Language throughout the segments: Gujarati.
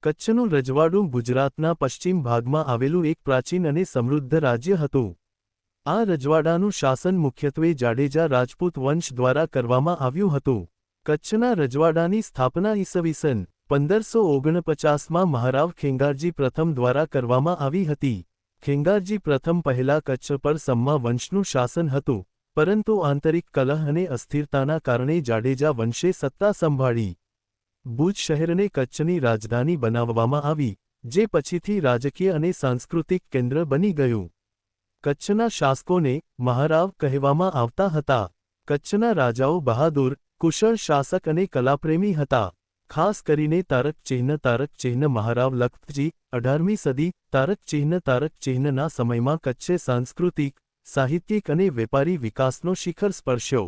કચ્છનું રજવાડું ગુજરાતના પશ્ચિમ ભાગમાં આવેલું એક પ્રાચીન અને સમૃદ્ધ રાજ્ય હતું. આ રજવાડાનું શાસન મુખ્યત્વે જાડેજા રાજપૂત વંશ દ્વારા કરવામાં આવ્યું હતું. કચ્છના રજવાડાની સ્થાપના ઈસવીસન 1549માં મહારાવ ખેંગારજી પ્રથમ દ્વારા કરવામાં આવી હતી. ખેંગારજી પ્રથમ પહેલા કચ્છ પર સમા વંશનું શાસન હતું, પરંતુ આંતરિક કલહ અને અસ્થિરતાના કારણે જાડેજા વંશે સત્તા સંભાળી. ભુજ શહેરને કચ્છની રાજધાની બનાવવામાં આવી, જે પછીથી રાજકીય અને સાંસ્કૃતિક કેન્દ્ર બની ગયું. કચ્છના શાસકોને મહારાવ કહેવામાં આવતા હતા. કચ્છના રાજાઓ બહાદુર, કુશળ શાસક અને કલાપ્રેમી હતા. ખાસ કરીને તારક ચિહ્ન મહારાવ લખપતજી 18મી સદી તારક ચિહ્નના સમયમાં કચ્છે સાંસ્કૃતિક, સાહિત્યિક અને વેપારી વિકાસનો શિખર સ્પર્શ્યો.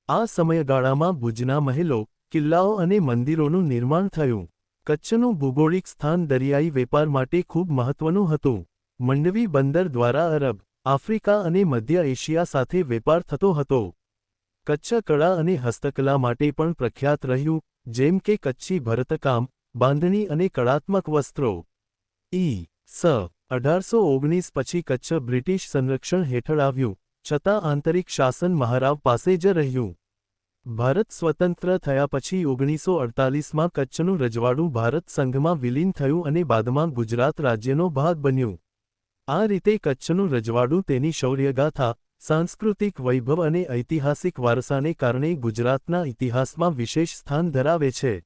આ સમયગાળામાં ભુજના મહેલો, કિલ્લાઓ અને મંદિરોનું નિર્માણ થયું. કચ્છનું ભૂગોળિક સ્થાન દરિયાઈ વેપાર માટે ખૂબ મહત્વનું હતું. મંડવી બંદર દ્વારા અરબ, આફ્રિકા અને મધ્ય એશિયા સાથે વેપાર થતો હતો. કચ્છ કળા અને હસ્તકલા માટે પણ પ્રખ્યાત રહ્યું, જેમ કે કચ્છી ભરતકામ, બાંધણી અને કળાત્મક વસ્ત્રો. ઈ.સ. 1819 પછી કચ્છ બ્રિટિશ સંરક્ષણ હેઠળ આવ્યું, છતાં આંતરિક શાસન મહારાવ પાસે જ રહ્યું. ભારત સ્વતંત્ર થયા પછી 1948માં કચ્છનું રજવાડું ભારત સંઘમાં વિલીન થયું અને બાદમાં ગુજરાત રાજ્યનો ભાગ બન્યું. આ રીતે કચ્છનું રજવાડું તેની શૌર્યગાથા, સાંસ્કૃતિક વૈભવ અને ઐતિહાસિક વારસાને કારણે ગુજરાતના ઇતિહાસમાં વિશેષ સ્થાન ધરાવે છે.